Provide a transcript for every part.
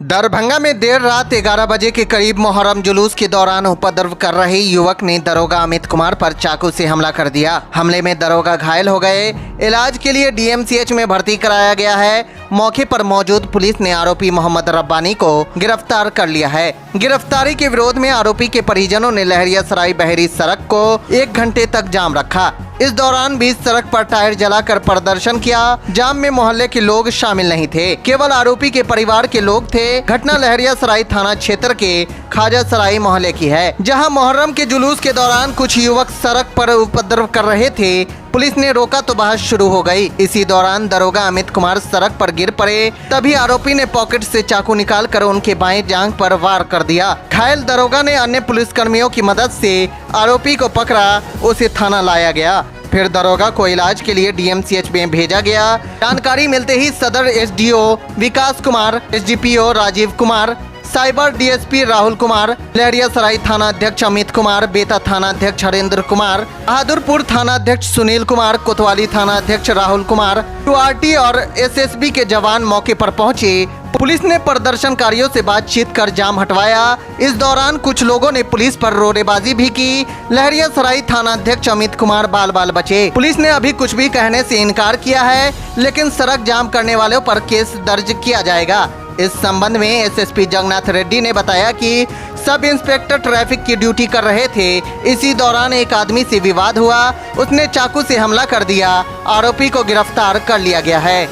दरभंगा में देर रात 11 बजे के करीब मोहर्रम जुलूस के दौरान उपद्रव कर रहे युवक ने दरोगा अमित कुमार पर चाकू से हमला कर दिया। हमले में दरोगा घायल हो गए। इलाज के लिए डीएमसीएच में भर्ती कराया गया है। मौके पर मौजूद पुलिस ने आरोपी मोहम्मद रब्बानी को गिरफ्तार कर लिया है। गिरफ्तारी के विरोध में आरोपी के परिजनों ने लहरियासराय बहरी सड़क को 1 घंटे तक जाम रखा। इस दौरान बीच सड़क पर टायर जलाकर प्रदर्शन किया। जाम में मोहल्ले के लोग शामिल नहीं थे, केवल आरोपी के परिवार के लोग थे। घटना लहरियासराय थाना क्षेत्र के खाजासराय मोहल्ले की है, जहां मोहर्रम के जुलूस के दौरान कुछ युवक सड़क पर उपद्रव कर रहे थे। पुलिस ने रोका तो बहस शुरू हो गई। इसी दौरान दरोगा अमित कुमार सड़क पर गिर पड़े। तभी आरोपी ने पॉकेट से चाकू निकालकर उनके बाएं जांघ पर वार कर दिया। घायल दरोगा ने अन्य पुलिसकर्मियों की मदद से आरोपी को पकड़ा, उसे थाना लाया गया। फिर दरोगा को इलाज के लिए डीएमसीएच में भेजा गया। जानकारी मिलते ही सदर SDO Vikas Kumar, SDPO Rajiv Kumar, cyber DSP Rahul Kumar, Laheriasarai थाना अध्यक्ष अमित कुमार, बेता थाना अध्यक्ष हरेंद्र कुमार, बहादुरपुर थाना अध्यक्ष सुनील कुमार, कोतवाली थाना अध्यक्ष राहुल कुमार, टीआरटी और एसएसबी के जवान मौके पर पहुंचे। पुलिस ने प्रदर्शनकारियों से बातचीत कर जाम हटवाया। इस दौरान कुछ लोगों ने पुलिस पर रोड़ेबाजी भी की। लहरियासराय थाना अध्यक्ष अमित कुमार बाल बाल बचे। पुलिस ने अभी कुछ भी कहने से इनकार किया है, लेकिन सड़क जाम करने वालों पर केस दर्ज किया जाएगा। इस संबंध में एसएसपी जगन्नाथ रेड्डी ने बताया कि सब इंस्पेक्टर ट्रैफिक की ड्यूटी कर रहे थे। इसी दौरान एक आदमी से विवाद हुआ, उसने चाकू से हमला कर दिया। आरोपी को गिरफ्तार कर लिया गया है।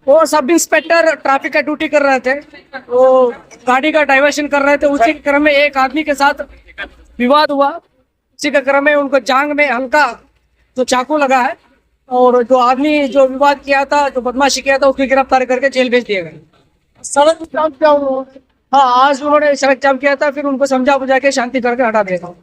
वो सब इंस्पेक्टर ट्रैफिक का ड्यूटी कर रहे थे, वो गाड़ी का डाइवर्शन कर रहे थे। उसी के क्रम में एक आदमी के साथ विवाद हुआ। उसी के क्रम में उनको जांघ में हल्का जो चाकू लगा है, और जो आदमी जो विवाद किया था, जो बदमाशी किया था, उसकी गिरफ्तार करके जेल भेज दिया गया। सड़क जाम किया उन्होंने। हाँ, आज उन्होंने सड़क जाम किया था, फिर उनको समझा बुझा के शांति करके हटा दिया था।